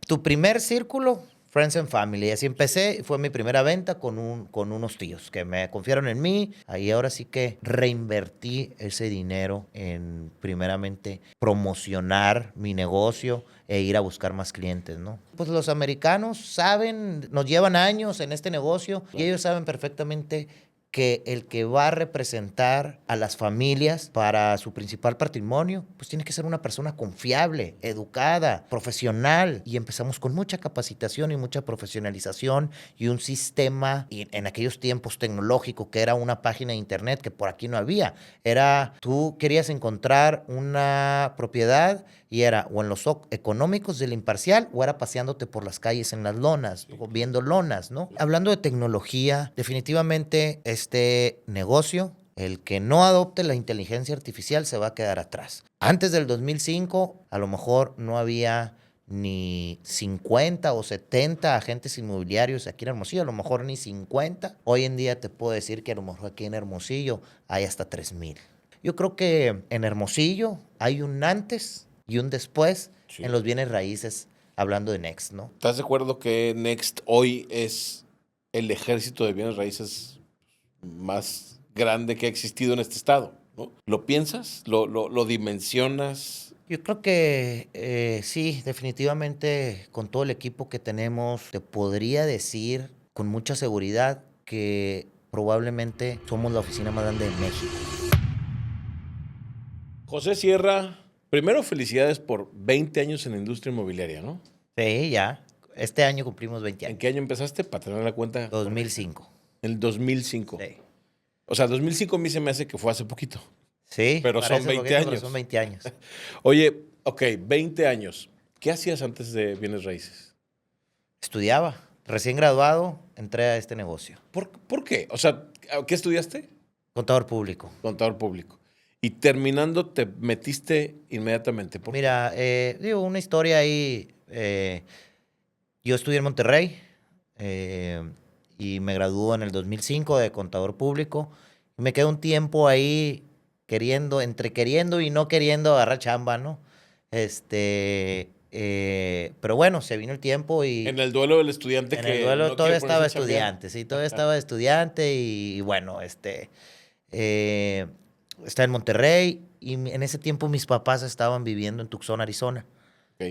Tu primer círculo, Friends and Family. Y así empecé. Fue mi primera venta con unos tíos que me confiaron en mí. Ahí ahora sí que reinvertí ese dinero en, primeramente, promocionar mi negocio e ir a buscar más clientes, ¿no? Pues los americanos saben, nos llevan años en este negocio y ellos saben perfectamente que el que va a representar a las familias para su principal patrimonio, pues tiene que ser una persona confiable, educada, profesional. Y empezamos con mucha capacitación y mucha profesionalización y un sistema y en aquellos tiempos tecnológico que era una página de internet que por aquí no había. Era, tú querías encontrar una propiedad y era o en los económicos del Imparcial o era paseándote por las calles en las lonas, o viendo lonas, ¿no? Hablando de tecnología, definitivamente este negocio, el que no adopte la inteligencia artificial se va a quedar atrás. Antes del 2005, a lo mejor no había ni 50 o 70 agentes inmobiliarios aquí en Hermosillo, a lo mejor ni 50. Hoy en día te puedo decir que a lo mejor aquí en Hermosillo hay hasta 3,000. Yo creo que en Hermosillo hay un antes y un después en Sí. los bienes raíces, hablando de Next, ¿no? ¿Estás de acuerdo que Next hoy es el ejército de bienes raíces más grande que ha existido en este estado? ¿No? ¿Lo piensas? ¿Lo dimensionas? Yo creo que sí, definitivamente con todo el equipo que tenemos, te podría decir con mucha seguridad que probablemente somos la oficina más grande de México. José Sierra, primero felicidades por 20 años en la industria inmobiliaria, ¿no? Sí, ya. Este año cumplimos 20 ¿En años. qué año empezaste? Para tener la cuenta. 2005. En el 2005. Sí. O sea, 2005 a mí se me hace que fue hace poquito, Sí, pero son parece 20 poquito, pero son años. 20 años. Oye, ok, 20 años. ¿Qué hacías antes de bienes raíces? Estudiaba. Recién graduado, entré a este negocio. ¿Por qué? O sea, ¿qué estudiaste? Contador público. Contador público. Y terminando te metiste inmediatamente. ¿Por qué? Mira, digo, una historia ahí. Yo estudié en Monterrey y me graduó en el 2005 de contador público. Y me quedé un tiempo ahí queriendo, entre queriendo y no queriendo agarrar chamba, ¿no? Pero bueno, se vino el tiempo y En el duelo del estudiante en el que duelo no todavía quiere ponerse estaba a chambear. estudiante, sí, todavía estaba estudiante y bueno, eh, estaba en Monterrey y en ese tiempo mis papás estaban viviendo en Tucson, Arizona. Ok.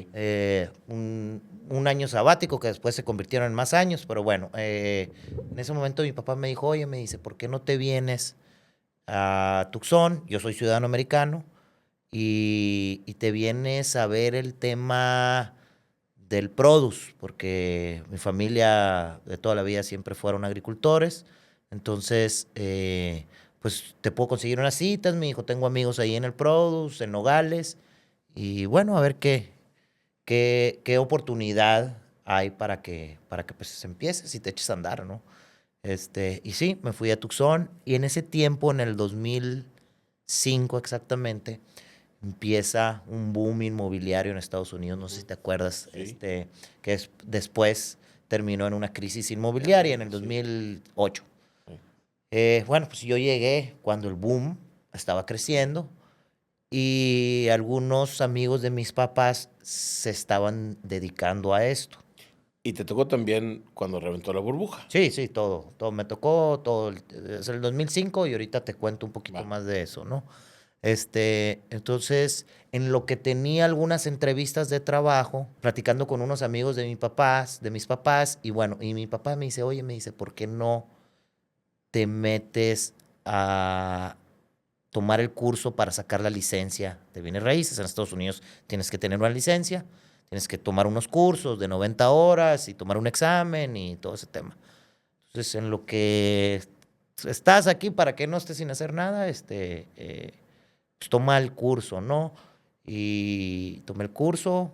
Un año sabático que después se convirtieron en más años, pero bueno, en ese momento mi papá me dijo, oye, me dice, ¿por qué no te vienes a Tucson? Yo soy ciudadano americano y te vienes a ver el tema del produce, porque mi familia de toda la vida siempre fueron agricultores, entonces, pues te puedo conseguir unas citas, mi hijo, tengo amigos ahí en el produce, en Nogales, y bueno, a ver qué oportunidad hay para que pues empieces y te eches a andar, ¿no? Y sí, me fui a Tucson y en ese tiempo, en el 2005 exactamente, empieza un boom inmobiliario en Estados Unidos, no sé si te acuerdas, Sí. después terminó en una crisis inmobiliaria en el Sí. 2008. Sí. Bueno, pues yo llegué cuando el boom estaba creciendo y algunos amigos de mis papás se estaban dedicando a esto. Y te tocó también cuando reventó la burbuja. Sí, sí, todo me tocó, es el 2005 y ahorita te cuento un poquito Va. más de eso, ¿no? Entonces, en lo que tenía algunas entrevistas de trabajo, platicando con unos amigos de mis papás, y bueno, y mi papá me dice, oye, me dice, ¿por qué no te metes a tomar el curso para sacar la licencia de bienes raíces? En Estados Unidos tienes que tener una licencia, tienes que tomar unos cursos de 90 horas y tomar un examen y todo ese tema. Entonces, en lo que estás aquí para que no estés sin hacer nada, pues toma el curso, ¿no? Y tomé el curso,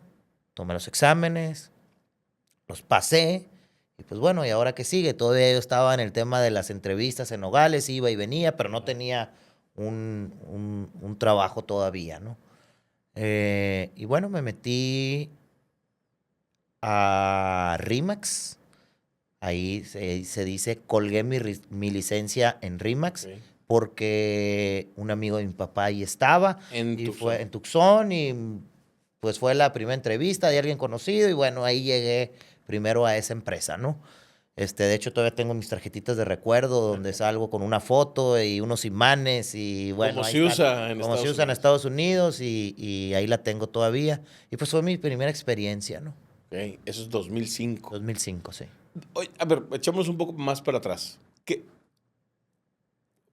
tomé los exámenes, los pasé. Y pues bueno, ¿y ahora qué sigue? Todavía yo estaba en el tema de las entrevistas en Nogales, iba y venía, pero no tenía un trabajo todavía, ¿no? Y bueno, me metí a RIMAX. Ahí se dice, colgué mi licencia en RIMAX Ok. porque un amigo de mi papá ahí estaba En y Tucson. fue en Tucson y pues fue la primera entrevista de alguien conocido y bueno, ahí llegué primero a esa empresa, ¿no? De hecho, todavía tengo mis tarjetitas de recuerdo donde salgo con una foto y unos imanes y bueno, Como ahí se están, usa en como se Estados usa en Unidos. Estados Unidos y ahí la tengo todavía. Y pues fue mi primera experiencia, ¿no? Ok, eso es 2005. 2005, sí. Oye, a ver, echamos un poco más para atrás.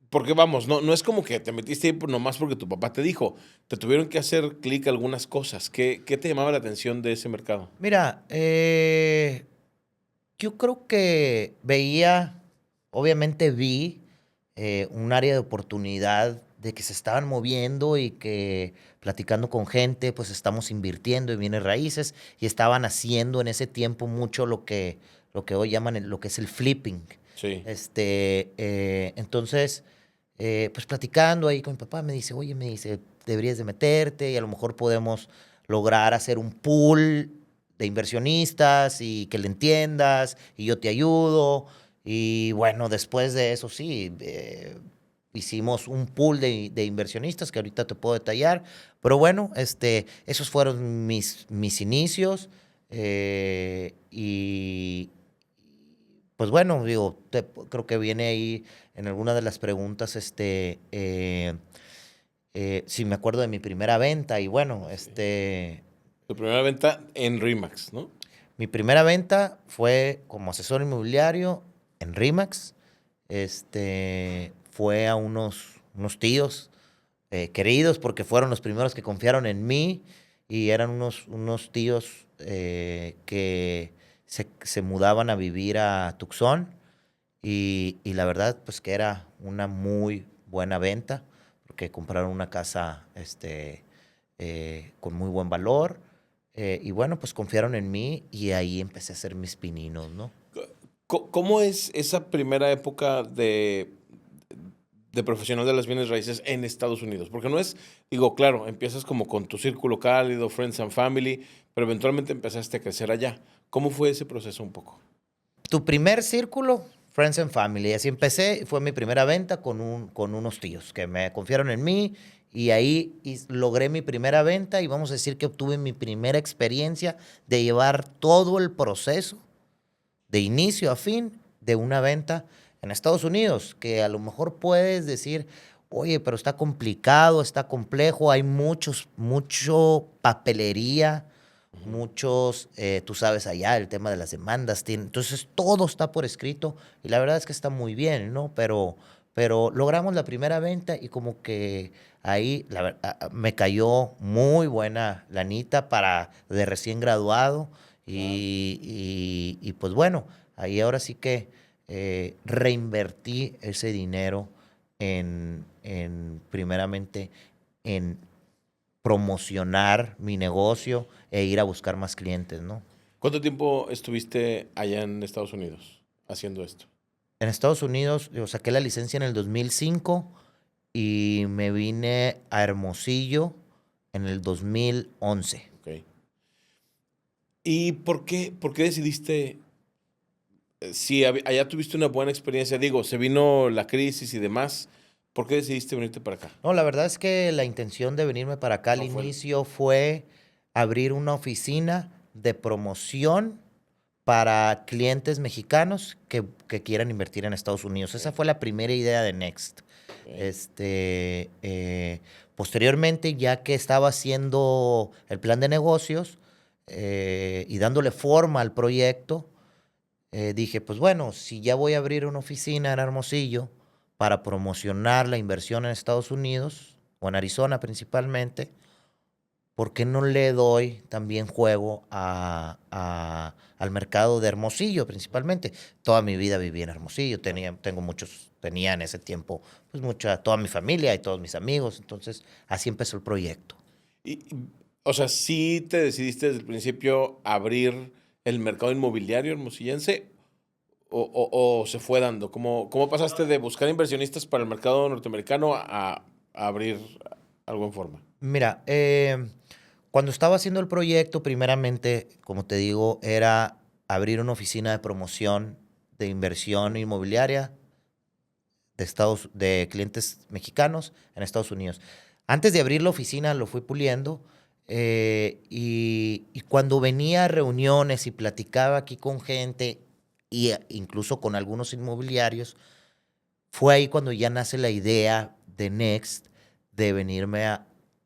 Porque vamos, no es como que te metiste ahí nomás porque tu papá te dijo. Te tuvieron que hacer clic algunas cosas. ¿Qué te llamaba la atención de ese mercado? Mira, yo creo que veía, obviamente vi un área de oportunidad de que se estaban moviendo y que platicando con gente, pues estamos invirtiendo en bienes raíces y estaban haciendo en ese tiempo mucho lo que hoy llaman lo que es el flipping. Sí. Entonces, pues platicando ahí con mi papá, me dice, oye, me dice, deberías de meterte y a lo mejor podemos lograr hacer un pool de inversionistas y que le entiendas y yo te ayudo. Y bueno, después de eso sí, hicimos un pool de inversionistas que ahorita te puedo detallar. Pero bueno, esos fueron mis inicios. Y pues bueno, digo, creo que viene ahí en alguna de las preguntas, si me acuerdo de mi primera venta. Y bueno, Sí. Tu primera venta en Remax, ¿no? mi primera venta fue como asesor inmobiliario en RIMAX. Fue a unos tíos queridos porque fueron los primeros que confiaron en mí y eran unos tíos que se mudaban a vivir a Tucson y la verdad pues que era una muy buena venta porque compraron una casa con muy buen valor y bueno pues confiaron en mí y ahí empecé a hacer mis pininos, ¿no? ¿Cómo es esa primera época de profesional de las bienes raíces en Estados Unidos? Porque no es, digo, claro, empiezas como con tu círculo cálido, friends and family, pero eventualmente empezaste a crecer allá. ¿Cómo fue ese proceso un poco? Tu primer círculo, Friends and Family. Así empecé, fue mi primera venta con unos tíos que me confiaron en mí y ahí logré mi primera venta y vamos a decir que obtuve mi primera experiencia de llevar todo el proceso de inicio a fin de una venta en Estados Unidos, que a lo mejor puedes decir, oye, pero está complicado, está complejo, hay mucho papelería, Ujú. muchos, tú sabes allá, el tema de las demandas, entonces todo está por escrito y la verdad es que está muy bien, ¿no? Pero logramos la primera venta y como que ahí me cayó muy buena lanita para de recién graduado Claro. y pues bueno, ahí ahora sí que reinvertí ese dinero primeramente en promocionar mi negocio e ir a buscar más clientes, ¿no? ¿Cuánto tiempo estuviste allá en Estados Unidos haciendo esto? En Estados Unidos, yo saqué la licencia en el 2005 y me vine a Hermosillo en el 2011. Ok. ¿Y por qué decidiste, si allá tuviste una buena experiencia, digo, se vino la crisis y demás, ¿por qué decidiste venirte para acá? No, la verdad es que la intención de venirme para acá al No fue inicio fue abrir una oficina de promoción para clientes mexicanos que quieran invertir en Estados Unidos. Esa Ok, fue la primera idea de Next. ok. Posteriormente, ya que estaba haciendo el plan de negocios y dándole forma al proyecto, dije, pues bueno, si ya voy a abrir una oficina en Hermosillo para promocionar la inversión en Estados Unidos o en Arizona principalmente, ¿por qué no le doy también juego al mercado de Hermosillo principalmente? Toda mi vida viví en Hermosillo, tenía en ese tiempo pues toda mi familia y todos mis amigos, entonces así empezó el proyecto. O sea, ¿sí te decidiste desde el principio abrir el mercado inmobiliario hermosillense o se fue dando? ¿Cómo pasaste de buscar inversionistas para el mercado norteamericano a abrir algo en forma? Mira, cuando estaba haciendo el proyecto, primeramente, como te digo, era abrir una oficina de promoción de inversión inmobiliaria de clientes mexicanos en Estados Unidos. Antes de abrir la oficina, lo fui puliendo. Y cuando venía a reuniones y platicaba aquí con gente, incluso con algunos inmobiliarios, fue ahí cuando ya nace la idea de Next de venirme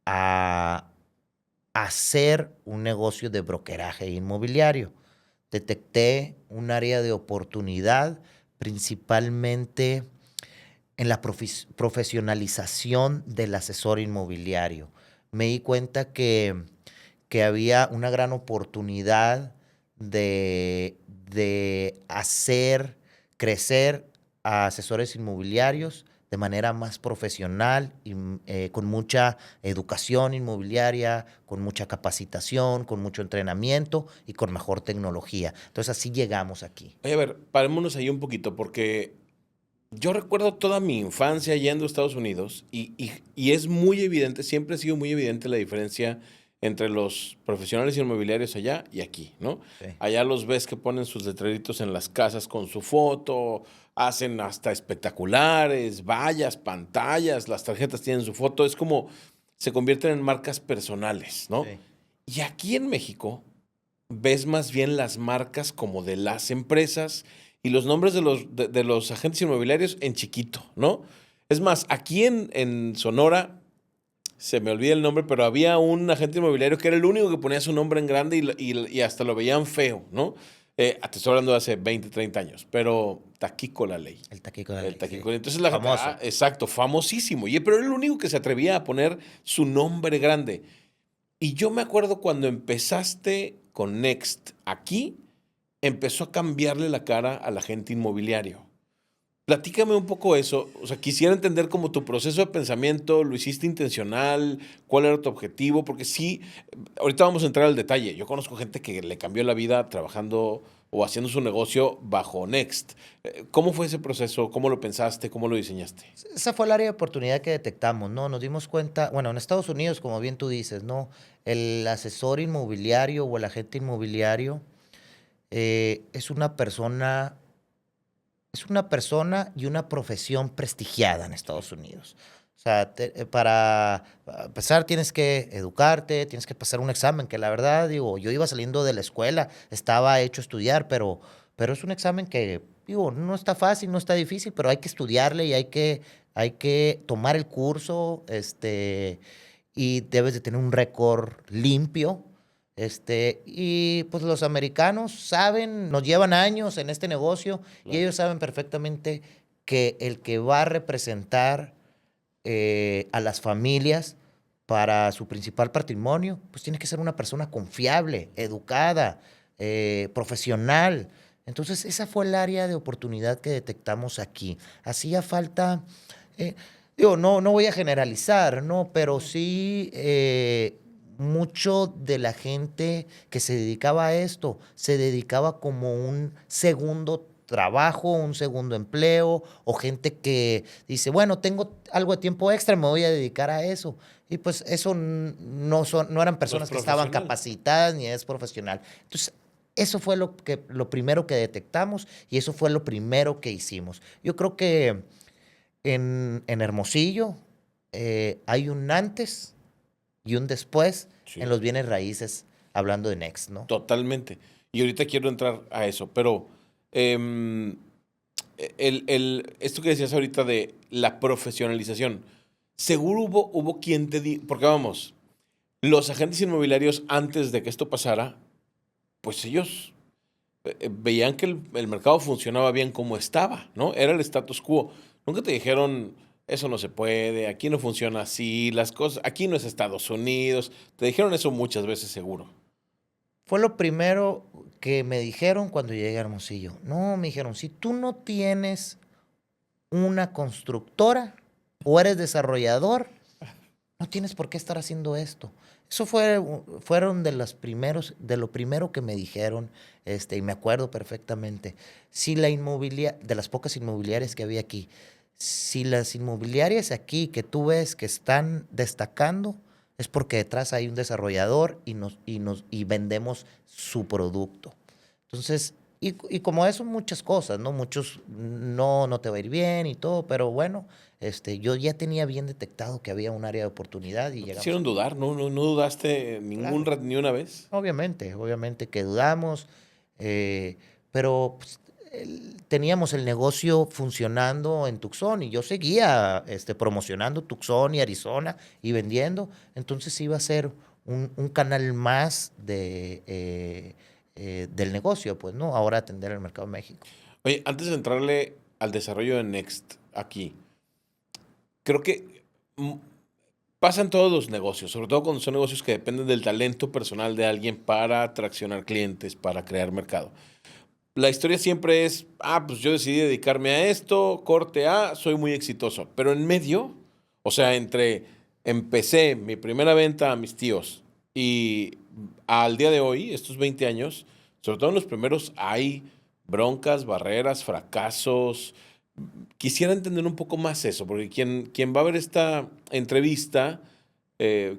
a hacer un negocio de brokeraje inmobiliario. Detecté un área de oportunidad principalmente en la profesionalización del asesor inmobiliario. Me di cuenta que había una gran oportunidad de hacer crecer a asesores inmobiliarios de manera más profesional y con mucha educación inmobiliaria, con mucha capacitación, con mucho entrenamiento y con mejor tecnología. Entonces así llegamos aquí. Oye, a ver, parémonos ahí un poquito, porque yo recuerdo toda mi infancia yendo a Estados Unidos y es muy evidente, siempre ha sido muy evidente la diferencia entre los profesionales inmobiliarios allá y aquí, ¿no? Sí. Allá los ves que ponen sus letreritos en las casas con su foto, hacen hasta espectaculares, vallas, pantallas, las tarjetas tienen su foto, es como se convierten en marcas personales, ¿no? Sí. Y aquí en México ves más bien las marcas como de las empresas y los nombres de los agentes inmobiliarios en chiquito, ¿no? Es más, aquí en Sonora, se me olvida el nombre, pero había un agente inmobiliario que era el único que ponía su nombre en grande y hasta lo veían feo, ¿no? Te estoy hablando de hace 20, 30 años, pero Taquico la ley. El taquico de El ley, sí. Taquico. Entonces la gente, Famoso. exacto, famosísimo. Pero era el único que se atrevía a poner su nombre grande. Y yo me acuerdo cuando empezaste con Next aquí, empezó a cambiarle la cara al agente inmobiliario. Platícame un poco eso. O sea, quisiera entender como tu proceso de pensamiento, lo hiciste intencional, cuál era tu objetivo, porque sí, ahorita vamos a entrar al detalle. Yo conozco gente que le cambió la vida trabajando o haciendo su negocio bajo Next. ¿Cómo fue ese proceso? ¿Cómo lo pensaste? ¿Cómo lo diseñaste? Esa fue el área de oportunidad que detectamos, ¿no? Nos dimos cuenta, bueno, en Estados Unidos, como bien tú dices, ¿no? El asesor inmobiliario o el agente inmobiliario es una persona y una profesión prestigiada en Sí, Estados Unidos. O sea, para empezar tienes que educarte, tienes que pasar un examen, que la verdad, digo, yo iba saliendo de la escuela, estaba hecho a estudiar, pero es un examen que, digo, no está fácil, no está difícil, pero hay que estudiarle y hay que tomar el curso, y debes de tener un récord limpio. Y pues los americanos saben, nos llevan años en este negocio y claro. ellos saben perfectamente que el que va a representar a las familias para su principal patrimonio, pues tiene que ser una persona confiable, educada, profesional. Entonces, esa fue el área de oportunidad que detectamos aquí. Hacía falta, eh, digo, no voy a generalizar, ¿no? Pero sí, mucho de la gente que se dedicaba a esto se dedicaba como un segundo trabajo, un segundo empleo, o gente que dice, bueno, tengo algo de tiempo extra, me voy a dedicar a eso. Y pues eso no eran No es personas que estaban profesional. capacitadas ni es profesional. Entonces, eso fue lo primero que detectamos y eso fue lo primero que hicimos. Yo creo que en Hermosillo hay un antes y un después en Sí, los bienes raíces, hablando de Next, ¿no? totalmente. Y ahorita quiero entrar a eso, pero em, esto que decías ahorita de la profesionalización, seguro hubo quien te di, porque vamos, los agentes inmobiliarios antes de que esto pasara, pues ellos veían que el mercado funcionaba bien como estaba, ¿no? Era el status quo. Nunca te dijeron, eso no se puede, aquí no funciona así, las cosas, aquí no es Estados Unidos. Te dijeron eso muchas veces seguro. Fue lo primero que me dijeron cuando llegué a Hermosillo. No, me dijeron, si tú no tienes una constructora o eres desarrollador, no tienes por qué estar haciendo esto. Eso fueron de lo primero que me dijeron, y me acuerdo perfectamente. Si la de las pocas inmobiliarias que había aquí, si las inmobiliarias aquí que tú ves que están destacando, es porque detrás hay un desarrollador y vendemos su producto. Entonces, Y como eso, muchas cosas, ¿no? Muchos, no te va a ir bien y todo, pero bueno, yo ya tenía bien detectado que había un área de oportunidad y ¿No te llegamos. hicieron dudar? ¿No dudaste Claro, ni una vez? obviamente que dudamos, pero pues, teníamos el negocio funcionando en Tucson y yo seguía promocionando Tucson y Arizona y vendiendo, entonces iba a ser un canal más del negocio, pues, ¿no? Ahora atender el mercado de México. Oye, antes de entrarle al desarrollo de Next aquí, creo que mm, pasan todos los negocios, sobre todo cuando son negocios que dependen del talento personal de alguien para atraccionar clientes, para crear mercado. La historia siempre es, pues yo decidí dedicarme a esto, corte A, soy muy exitoso. Pero en medio, o sea, entre empecé mi primera venta a mis tíos y al día de hoy, estos 20 años, sobre todo en los primeros, hay broncas, barreras, fracasos. Quisiera entender un poco más eso, porque quien va a ver esta entrevista,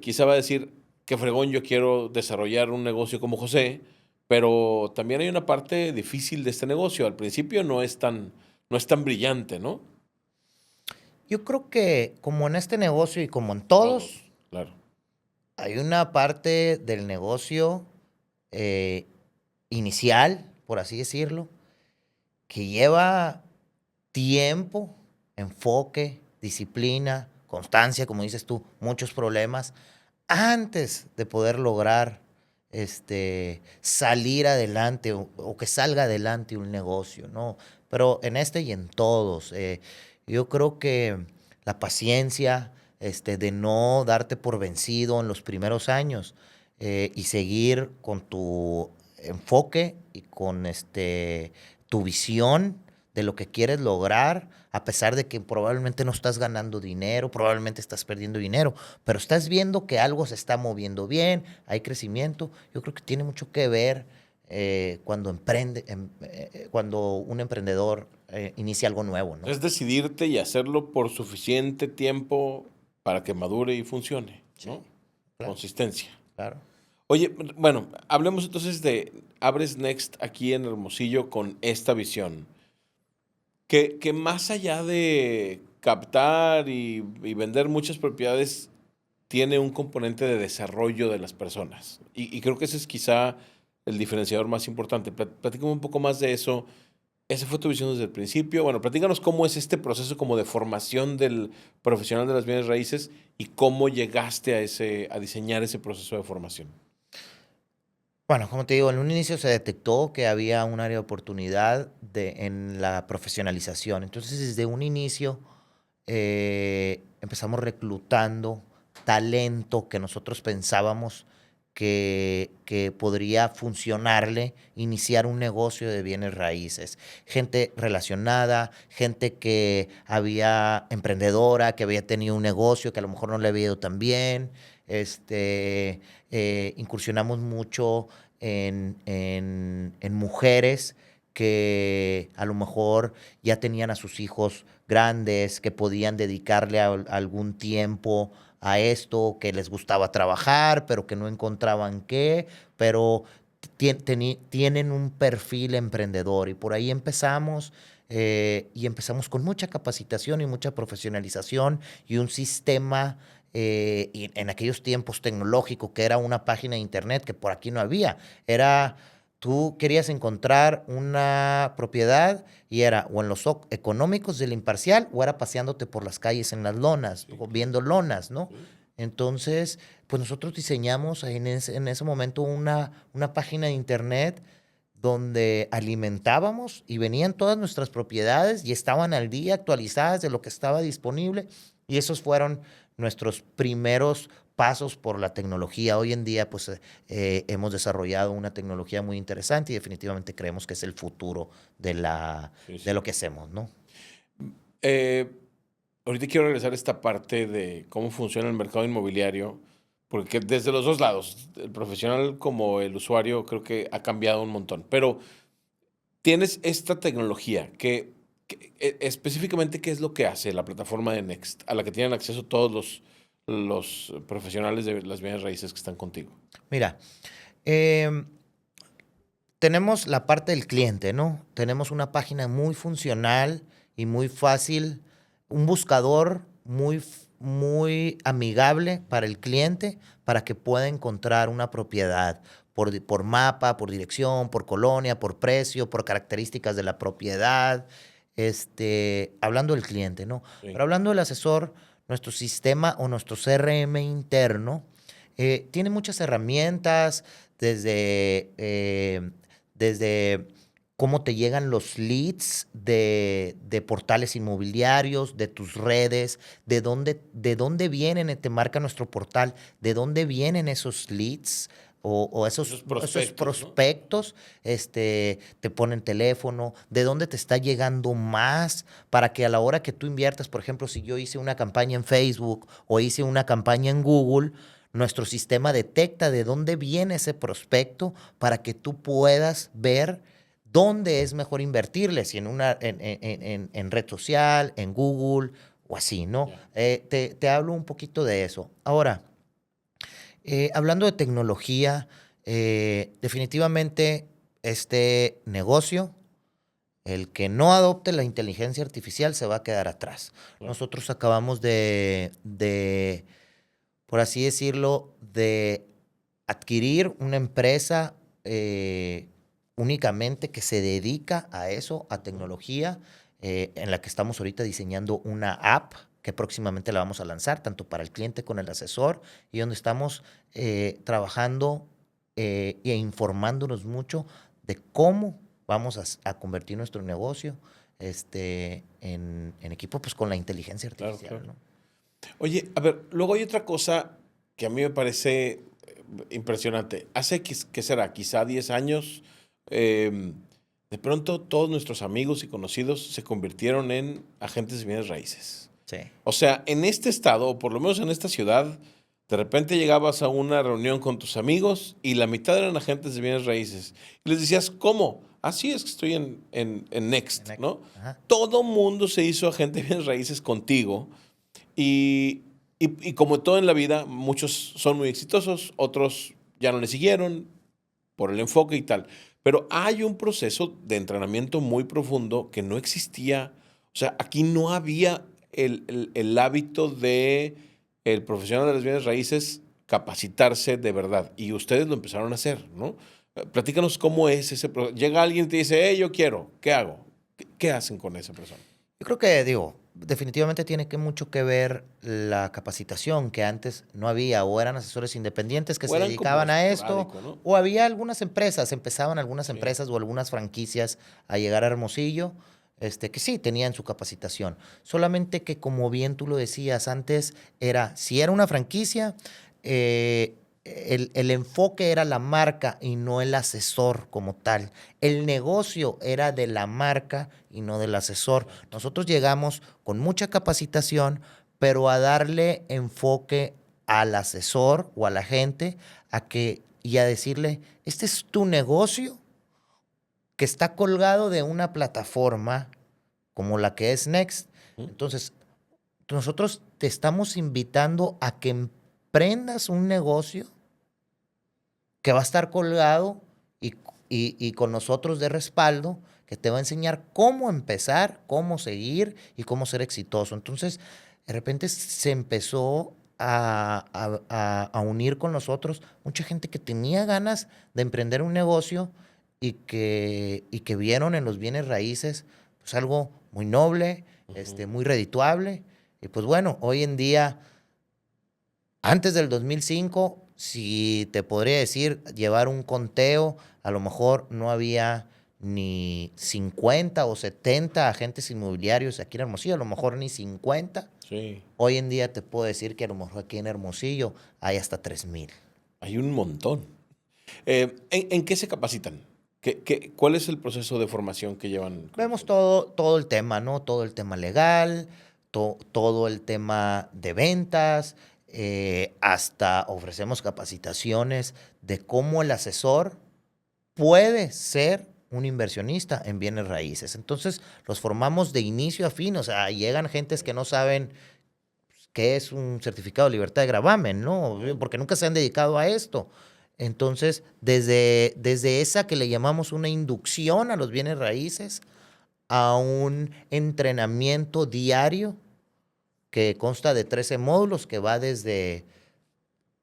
quizá va a decir, qué fregón, yo quiero desarrollar un negocio como José, pero también hay una parte difícil de este negocio. Al principio no es tan brillante, ¿no? Yo creo que como en este negocio y como en todos, Todos, claro. hay una parte del negocio eh, inicial, por así decirlo, que lleva tiempo, enfoque, disciplina, constancia, como dices tú, muchos problemas, antes de poder lograr salir adelante o que salga adelante un negocio, ¿no? Pero en este y en todos, yo creo que la paciencia, de no darte por vencido en los primeros años y seguir con tu enfoque y con tu visión de lo que quieres lograr, a pesar de que probablemente no estás ganando dinero, probablemente estás perdiendo dinero, pero estás viendo que algo se está moviendo bien, hay crecimiento. Yo creo que tiene mucho que ver cuando un emprendedor inicia algo nuevo, ¿no? Es decidirte y hacerlo por suficiente tiempo para que madure y funcione, Sí, ¿no? claro, Consistencia. claro. Oye, bueno, hablemos entonces de Abres Next aquí en Hermosillo con esta visión. Que más allá de captar y vender muchas propiedades, tiene un componente de desarrollo de las personas. Y creo que ese es quizá el diferenciador más importante. Platícame un poco más de eso. ¿Esa fue tu visión desde el principio? Bueno, platícanos cómo es este proceso como de formación del profesional de las bienes raíces y cómo llegaste a diseñar ese proceso de formación. Bueno, como te digo, en un inicio se detectó que había un área de oportunidad en la profesionalización. Entonces, desde un inicio empezamos reclutando talento que nosotros pensábamos que podría funcionarle iniciar un negocio de bienes raíces. Gente relacionada, gente que había emprendedora, que había tenido un negocio que a lo mejor no le había ido tan bien. Incursionamos mucho en mujeres que a lo mejor ya tenían a sus hijos grandes, que podían dedicarle algún tiempo a esto, que les gustaba trabajar, pero que no encontraban qué, pero tienen un perfil emprendedor y por ahí empezamos. Y empezamos con mucha capacitación y mucha profesionalización y un sistema y en aquellos tiempos tecnológico que era una página de internet que por aquí no había. Era, tú querías encontrar una propiedad y era o en los económicos del Imparcial o era paseándote por las calles en las lonas, Sí, o claro. viendo lonas, ¿no? Sí. Entonces, pues nosotros diseñamos en ese momento una página de internet donde alimentábamos y venían todas nuestras propiedades y estaban al día actualizadas de lo que estaba disponible y esos fueron nuestros primeros pasos por la tecnología. Hoy en día, pues, hemos desarrollado una tecnología muy interesante y definitivamente creemos que es el futuro de Sí, de sí. lo que hacemos, ¿no? Eh, Ahorita quiero regresar a esta parte de cómo funciona el mercado inmobiliario, porque desde los dos lados, el profesional como el usuario, creo que ha cambiado un montón. Pero tienes esta tecnología específicamente, ¿qué es lo que hace la plataforma de Next, a la que tienen acceso todos los profesionales de las bienes raíces que están contigo? Mira, em, tenemos la parte del cliente, ¿no? Tenemos una página muy funcional y muy fácil, un buscador muy amigable para el cliente para que pueda encontrar una propiedad por mapa, por dirección, por colonia, por precio, por características de la propiedad, hablando del cliente, ¿no? Sí. Pero hablando del asesor, nuestro sistema o nuestro CRM interno tiene muchas herramientas desde cómo te llegan los leads de portales inmobiliarios, de tus redes, de dónde vienen, te marca nuestro portal, de dónde vienen esos leads o esos prospectos, te ponen teléfono, de dónde te está llegando más, para que a la hora que tú inviertas, por ejemplo, si yo hice una campaña en Facebook o hice una campaña en Google, nuestro sistema detecta de dónde viene ese prospecto para que tú puedas ver dónde es mejor invertirle, si en red social, en Google o así, ¿no? Yeah. Te hablo un poquito de eso. Ahora, hablando de tecnología, definitivamente este negocio, el que no adopte la inteligencia artificial se va a quedar atrás. Claro. Nosotros acabamos por así decirlo, de adquirir una empresa únicamente que se dedica a eso, a tecnología, en la que estamos ahorita diseñando una app que próximamente la vamos a lanzar, tanto para el cliente como el asesor, y donde estamos trabajando e informándonos mucho de cómo vamos a convertir nuestro negocio en equipo pues, con la inteligencia artificial. Claro. ¿No? Oye, a ver, luego hay otra cosa que a mí me parece impresionante. Hace, ¿qué será? Quizá 10 años, de pronto todos nuestros amigos y conocidos se convirtieron en agentes de bienes raíces. Sí. O sea, en este estado, o por lo menos en esta ciudad, de repente llegabas a una reunión con tus amigos y la mitad eran agentes de bienes raíces. Y les decías, ¿cómo? Así es que estoy en Next, ¿no? Ajá. Todo mundo se hizo agente de bienes raíces contigo. Y como todo en la vida, muchos son muy exitosos, otros ya no le siguieron por el enfoque y tal. Pero hay un proceso de entrenamiento muy profundo que no existía. O sea, aquí no había el hábito de el profesional de las bienes raíces capacitarse de verdad. Y ustedes lo empezaron a hacer, ¿no? Platícanos cómo es ese proceso. Llega alguien y te dice, hey, yo quiero, ¿qué hago? ¿Qué hacen con esa persona? Yo creo que, definitivamente tiene mucho que ver la capacitación, que antes no había, o eran asesores independientes que se dedicaban a esto, ¿no? o había algunas empresas, empezaban algunas Sí. empresas o algunas franquicias a llegar a Hermosillo, que sí tenían su capacitación. Solamente que, como bien tú lo decías antes, si era una franquicia, el enfoque era la marca y no el asesor como tal. El negocio era de la marca y no del asesor. Nosotros llegamos con mucha capacitación, pero a darle enfoque al asesor o a la gente y a decirle, este es tu negocio que está colgado de una plataforma como la que es Next. Entonces, nosotros te estamos invitando a que emprendas un negocio que va a estar colgado y con nosotros de respaldo, que te va a enseñar cómo empezar, cómo seguir y cómo ser exitoso. Entonces, de repente se empezó a unir con nosotros mucha gente que tenía ganas de emprender un negocio y que vieron en los bienes raíces pues algo muy noble, muy redituable. Y pues bueno, hoy en día, antes del 2005, si te podría decir, llevar un conteo, a lo mejor no había ni 50 o 70 agentes inmobiliarios aquí en Hermosillo, a lo mejor ni 50. Sí. Hoy en día te puedo decir que a lo mejor aquí en Hermosillo hay hasta 3,000. Hay un montón. ¿En qué se capacitan? ¿Cuál es el proceso de formación que llevan? Vemos todo el tema, ¿no? Todo el tema legal, todo el tema de ventas, hasta ofrecemos capacitaciones de cómo el asesor puede ser un inversionista en bienes raíces. Entonces, los formamos de inicio a fin. O sea, llegan gentes que no saben qué es un certificado de libertad de gravamen, ¿no? Porque nunca se han dedicado a esto. Entonces, desde esa que le llamamos una inducción a los bienes raíces, a un entrenamiento diario que consta de 13 módulos, que va desde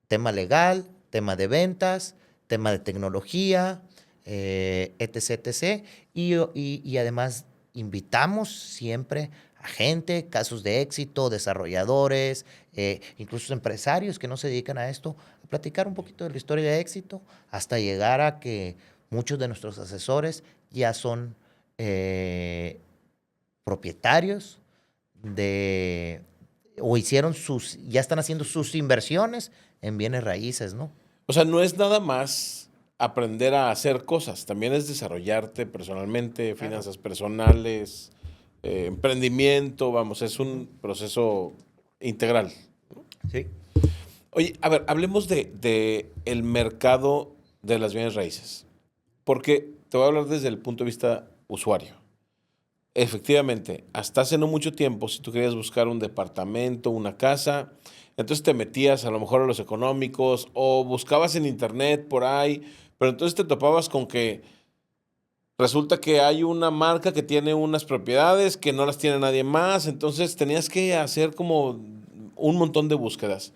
tema legal, tema de ventas, tema de tecnología, etc, etc. Y además invitamos siempre a gente, casos de éxito, desarrolladores, incluso empresarios que no se dedican a esto, a platicar un poquito de la historia de éxito, hasta llegar a que muchos de nuestros asesores ya son propietarios de, o ya están haciendo sus inversiones en bienes raíces, ¿no? O sea, no es nada más aprender a hacer cosas, también es desarrollarte personalmente, finanzas personales, emprendimiento, vamos, es un proceso integral. Sí. Oye, a ver, hablemos de el mercado de las bienes raíces, porque te voy a hablar desde el punto de vista usuario. Efectivamente, hasta hace no mucho tiempo, si tú querías buscar un departamento, una casa, entonces te metías a lo mejor a los económicos o buscabas en internet por ahí, pero entonces te topabas con que resulta que hay una marca que tiene unas propiedades que no las tiene nadie más, entonces tenías que hacer como un montón de búsquedas.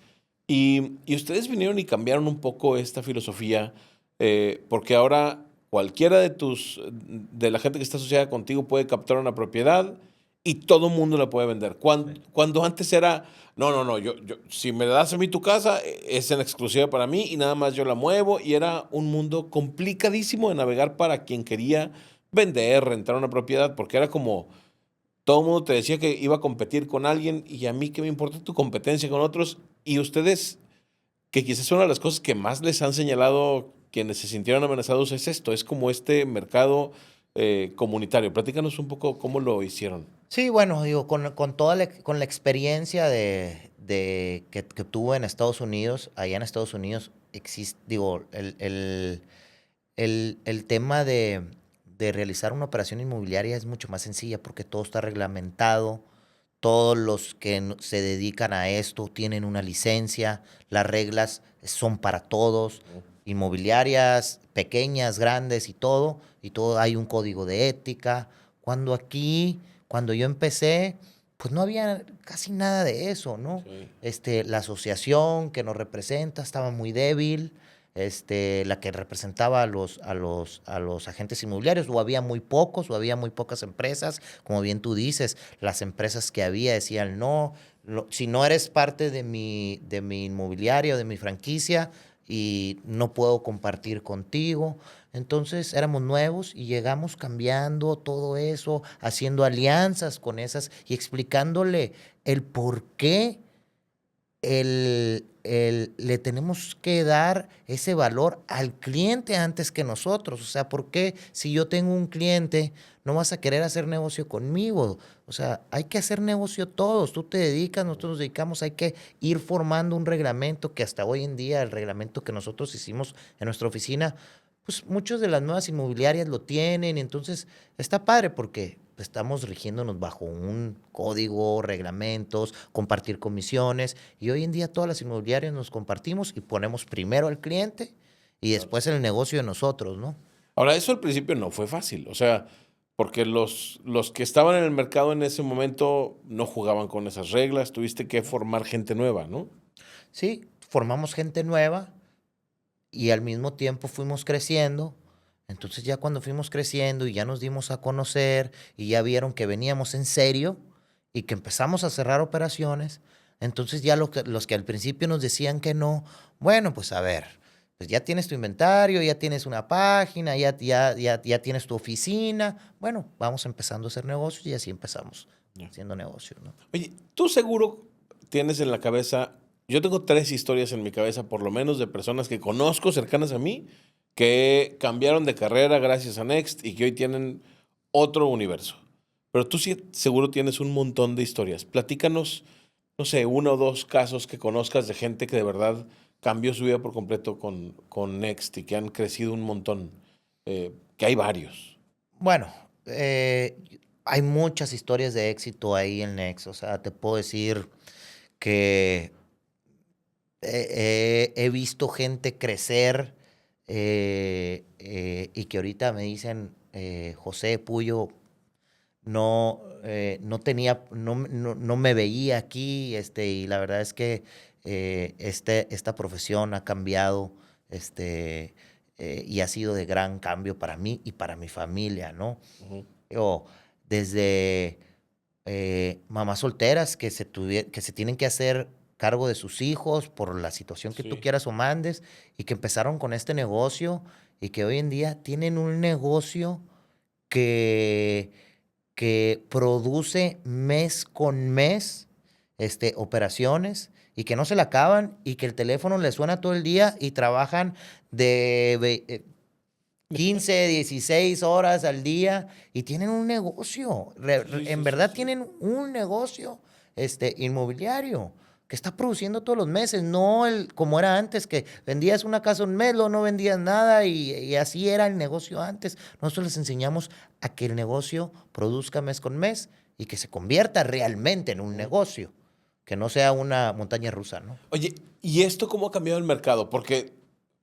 Y ustedes vinieron y cambiaron un poco esta filosofía, porque ahora cualquiera de la gente que está asociada contigo puede captar una propiedad y todo el mundo la puede vender. Cuando antes era, no, si me das a mí tu casa, es en exclusiva para mí y nada más yo la muevo, y era un mundo complicadísimo de navegar para quien quería vender, rentar una propiedad, porque era como todo el mundo te decía que iba a competir con alguien y a mí qué me importa tu competencia con otros. Y ustedes, que quizás una de las cosas que más les han señalado quienes se sintieron amenazados es esto, es como este mercado comunitario. Platícanos un poco cómo lo hicieron. Sí, bueno, digo, con toda con la experiencia que tuve en Estados Unidos, allá en Estados Unidos existe, digo, el tema de realizar una operación inmobiliaria es mucho más sencilla porque todo está reglamentado, todos los que se dedican a esto tienen una licencia, las reglas son para todos, inmobiliarias, pequeñas, grandes y todo hay un código de ética. Cuando yo empecé, pues no había casi nada de eso, ¿no? Sí. La asociación que nos representa estaba muy débil, la que representaba a los agentes inmobiliarios, o había muy pocos, o había muy pocas empresas, como bien tú dices, las empresas que había decían, no, si no eres parte de mi inmobiliario, de mi franquicia, y no puedo compartir contigo. Entonces éramos nuevos y llegamos cambiando todo eso, haciendo alianzas con esas y explicándole el por qué le tenemos que dar ese valor al cliente antes que nosotros. O sea, ¿por qué si yo tengo un cliente no vas a querer hacer negocio conmigo? O sea, hay que hacer negocio todos. Tú te dedicas, nosotros nos dedicamos, hay que ir formando un reglamento que hasta hoy en día, el reglamento que nosotros hicimos en nuestra oficina, pues muchos de las nuevas inmobiliarias lo tienen. Entonces, está padre porque estamos rigiéndonos bajo un código, reglamentos, compartir comisiones. Y hoy en día todas las inmobiliarias nos compartimos y ponemos primero al cliente y después el negocio de nosotros, ¿no? Ahora, eso al principio no fue fácil, o sea, porque los que estaban en el mercado en ese momento no jugaban con esas reglas, tuviste que formar gente nueva, ¿no? Sí, formamos gente nueva y al mismo tiempo fuimos creciendo. Entonces ya cuando fuimos creciendo y ya nos dimos a conocer y ya vieron que veníamos en serio y que empezamos a cerrar operaciones, entonces ya los que al principio nos decían que no, bueno, pues a ver, pues ya tienes tu inventario, ya tienes una página, ya tienes tu oficina, bueno, vamos empezando a hacer negocios y así empezamos Ya. haciendo negocios, ¿no? Oye, tú seguro tienes en la cabeza, yo tengo 3 historias en mi cabeza, por lo menos, de personas que conozco cercanas a mí, que cambiaron de carrera gracias a Next y que hoy tienen otro universo. Pero tú sí seguro tienes un montón de historias. Platícanos, no sé, 1 o 2 casos que conozcas de gente que de verdad cambió su vida por completo con Next y que han crecido un montón, que hay varios. Bueno, hay muchas historias de éxito ahí en Next. O sea, te puedo decir que he visto gente crecer y que ahorita me dicen, José Puyo, no me veía aquí, y la verdad es que esta profesión ha cambiado, y ha sido de gran cambio para mí y para mi familia, ¿no? Ujú. Yo, desde mamás solteras que se tienen que hacer cargo de sus hijos por la situación que tú Sí. quieras o mandes, y que empezaron con este negocio y que hoy en día tienen un negocio que, que produce mes con mes operaciones y que no se la acaban y que el teléfono les suena todo el día y trabajan de 15, 16 horas al día y tienen un negocio. Sí, En sí, sí, verdad sí. tienen un negocio inmobiliario que está produciendo todos los meses, no como era antes, que vendías una casa un mes, luego no vendías nada y así era el negocio antes. Nosotros les enseñamos a que el negocio produzca mes con mes y que se convierta realmente en un Ujú. negocio, que no sea una montaña rusa, ¿no? Oye, ¿y esto cómo ha cambiado el mercado? Porque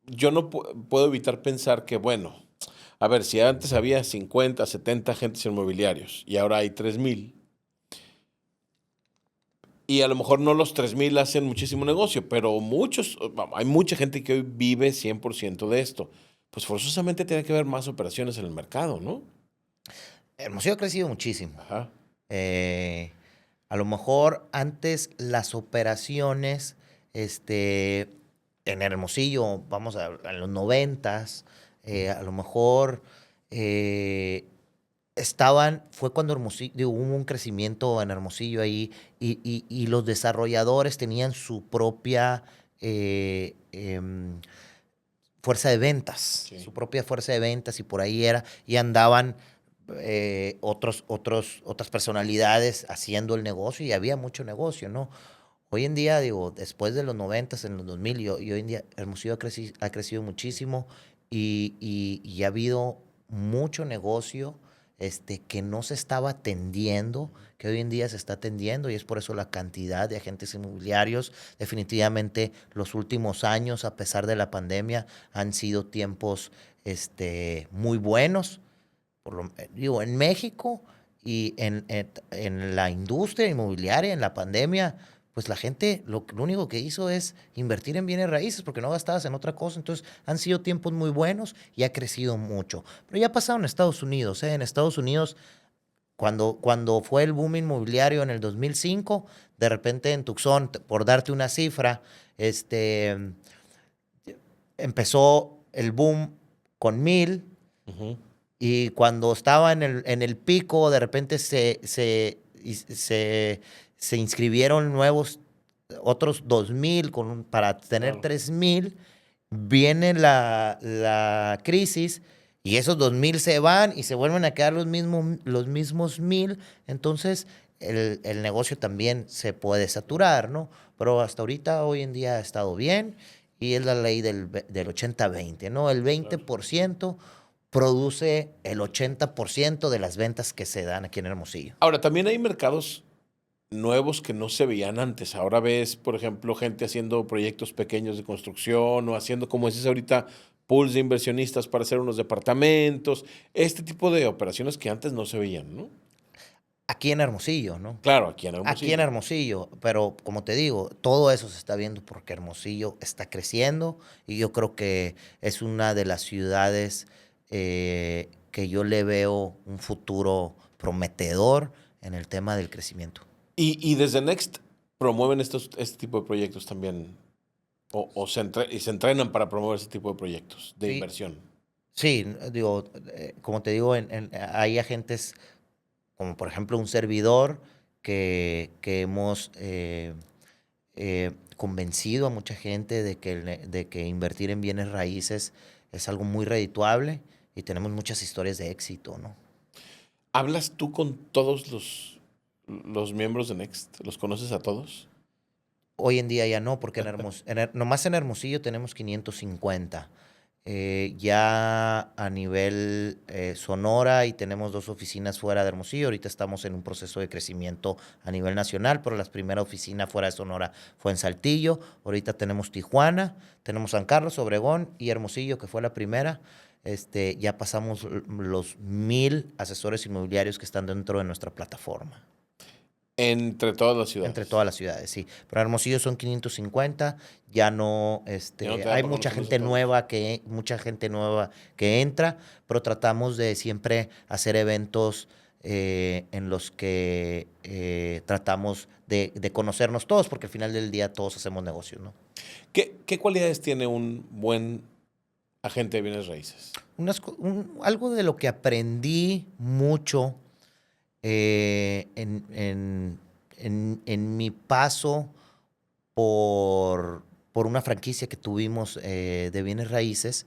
yo no puedo evitar pensar que, bueno, a ver, si antes había 50, 70 agentes inmobiliarios y ahora hay 3,000, y a lo mejor no los 3,000 hacen muchísimo negocio, pero muchos, hay mucha gente que hoy vive 100% de esto. Pues forzosamente tiene que haber más operaciones en el mercado, ¿no? Hermosillo ha crecido muchísimo. Ajá. Eh, a lo mejor antes las operaciones, en Hermosillo, vamos a los noventas, a lo mejor eh, fue cuando Hermosillo, hubo un crecimiento en Hermosillo ahí y los desarrolladores tenían su propia fuerza de ventas, Sí. su propia fuerza de ventas y por ahí y andaban otras personalidades haciendo el negocio y había mucho negocio, ¿no? Hoy en día, digo, después de los noventas, en los 2000 y hoy en día Hermosillo ha crecido muchísimo y ha habido mucho negocio que no se estaba atendiendo, que hoy en día se está atendiendo y es por eso la cantidad de agentes inmobiliarios. Definitivamente los últimos años, a pesar de la pandemia, han sido tiempos muy buenos digo, en México y en la industria inmobiliaria, en la pandemia, pues la gente lo único que hizo es invertir en bienes raíces porque no gastabas en otra cosa. Entonces han sido tiempos muy buenos y ha crecido mucho. Pero ya ha pasado en Estados Unidos, ¿eh? En Estados Unidos, cuando fue el boom inmobiliario en el 2005, de repente en Tucson, por darte una cifra, empezó el boom con 1000. Ujú. Y cuando estaba en el pico, de repente se inscribieron otros 2000 para tener Claro. 3000. Viene la crisis y esos 2000 se van y se vuelven a quedar los mismos 1000. Entonces el negocio también se puede saturar, ¿no? Pero hasta ahorita, hoy en día ha estado bien y es la ley del 80-20, ¿no? El veinte Claro. por ciento produce el 80% de las ventas que se dan aquí en Hermosillo. Ahora, también hay mercados nuevos que no se veían antes. Ahora ves, por ejemplo, gente haciendo proyectos pequeños de construcción o haciendo, como dices ahorita, pools de inversionistas para hacer unos departamentos. Este tipo de operaciones que antes no se veían, ¿no? Aquí en Hermosillo, ¿no? Claro, aquí en Aquí en Hermosillo. Hermosillo, pero como te digo, todo eso se está viendo porque Hermosillo está creciendo y yo creo que es una de las ciudades que yo le veo un futuro prometedor en el tema del crecimiento. Y desde Next promueven este tipo de proyectos también. O se entrenan para promover ese tipo de proyectos de Sí, inversión. sí, digo, como te digo, hay agentes como por ejemplo un servidor que hemos convencido a mucha gente de que invertir en bienes raíces es algo muy redituable y tenemos muchas historias de éxito, ¿no? ¿Hablas tú con todos los miembros de Next? ¿Los conoces a todos? Hoy en día ya no, porque nomás en Hermosillo tenemos 550. Ya a nivel Sonora y tenemos 2 oficinas fuera de Hermosillo. Ahorita estamos en un proceso de crecimiento a nivel nacional, pero la primera oficina fuera de Sonora fue en Saltillo. Ahorita tenemos Tijuana, tenemos San Carlos, Obregón y Hermosillo, que fue la primera. Ya pasamos los 1,000 asesores inmobiliarios que están dentro de nuestra plataforma. Entre todas las Entre ciudades. todas las ciudades, sí. Pero Hermosillo son 550, ya no, Ya no te da hay para mucha conocerlos a gente todos. mucha gente nueva que entra, pero tratamos de siempre hacer eventos en los que tratamos de conocernos todos, porque al final del día todos hacemos negocios, ¿no? ¿Qué cualidades tiene un buen agente de bienes raíces? Algo de lo que aprendí mucho en mi paso por, por una franquicia que tuvimos de bienes raíces,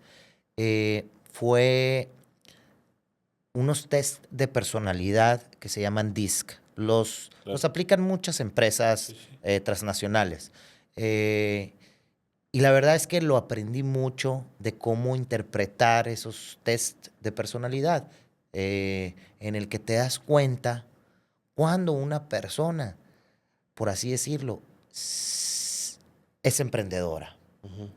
fue unos test de personalidad que se llaman DISC. Los Claro. aplican muchas empresas Sí, sí. transnacionales. Eh, y la verdad es que lo aprendí mucho de cómo interpretar esos test de personalidad, en el que te das cuenta cuando una persona, por así decirlo, es emprendedora. Ujú.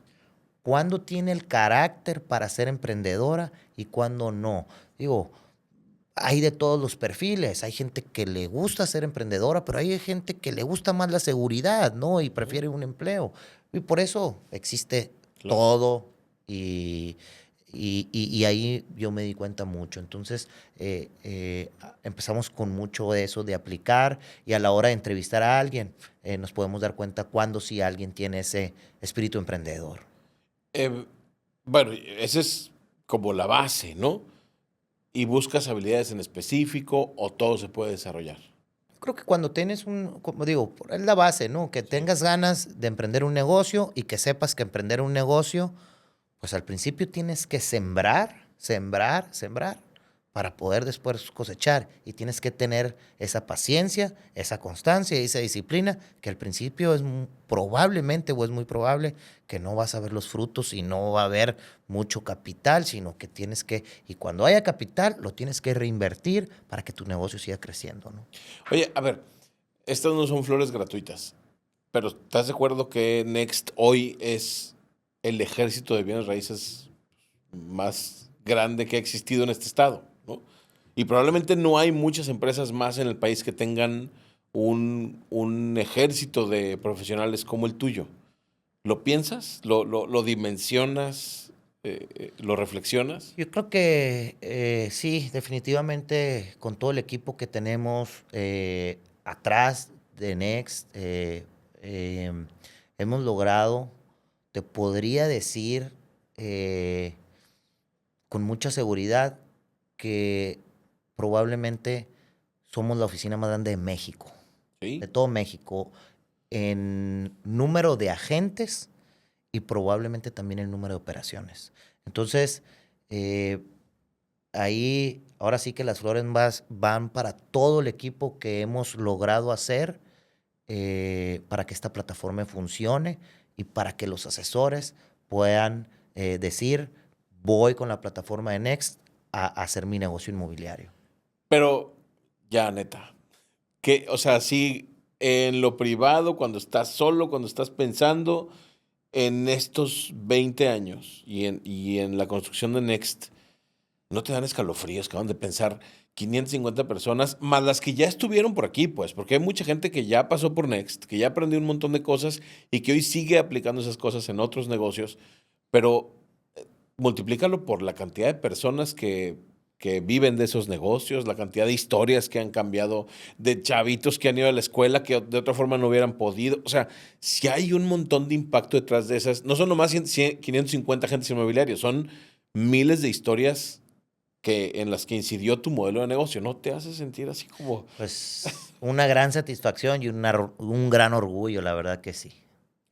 Cuándo tiene el carácter para ser emprendedora y cuándo no. Digo, hay de todos los perfiles. Hay gente que le gusta ser emprendedora, pero hay gente que le gusta más la seguridad, ¿no? Y Ujú. prefiere un empleo. Y por eso existe Claro. todo y, y ahí yo me di cuenta mucho. Entonces, empezamos con mucho de eso de aplicar y a la hora de entrevistar a alguien, nos podemos dar cuenta cuando si alguien tiene ese espíritu emprendedor. Eh, bueno, esa es como la base, ¿no? ¿Y buscas habilidades en específico o todo se puede desarrollar? Creo que cuando tienes como digo, es la base, ¿no? Que Sí. tengas ganas de emprender un negocio y que sepas que emprender un negocio, pues al principio tienes que sembrar, sembrar, sembrar para poder después cosechar. Y tienes que tener esa paciencia, esa constancia y esa disciplina, que al principio es probablemente o es muy probable que no vas a ver los frutos y no va a haber mucho capital, sino que tienes que, y cuando haya capital, lo tienes que reinvertir para que tu negocio siga creciendo, ¿no? Oye, a ver, estas no son flores gratuitas, pero ¿estás de acuerdo que Next hoy es el ejército de bienes raíces más grande que ha existido en este estado, ¿no? Y probablemente no hay muchas empresas más en el país que tengan un ejército de profesionales como el tuyo. ¿Lo piensas? ¿Lo dimensionas? ¿Lo reflexionas? Yo creo que sí, definitivamente con todo el equipo que tenemos atrás de Next, hemos logrado, te podría decir eh, con mucha seguridad que probablemente somos la oficina más grande de México, de Sí. todo México, en número de agentes y probablemente también el número de operaciones. Entonces, eh, ahí ahora sí que las flores van para todo el equipo que hemos logrado hacer para que esta plataforma funcione y para que los asesores puedan decir, voy con la plataforma de Next a hacer mi negocio inmobiliario. Pero ya, neta, que, o sea, sí, en lo privado, cuando estás solo, cuando estás pensando en estos 20 años y en la construcción de Next, ¿no te dan escalofríos, acaban de pensar 550 personas, más las que ya estuvieron por aquí, pues? Porque hay mucha gente que ya pasó por Next, que ya aprendió un montón de cosas y que hoy sigue aplicando esas cosas en otros negocios, pero multiplícalo por la cantidad de personas que viven de esos negocios, la cantidad de historias que han cambiado, de chavitos que han ido a la escuela que de otra forma no hubieran podido. O sea, si hay un montón de impacto detrás de esas, no son nomás 550 agentes inmobiliarios, son miles de historias en las que incidió tu modelo de negocio. ¿No te hace sentir así como, Pues una gran satisfacción y un gran orgullo, la verdad que sí.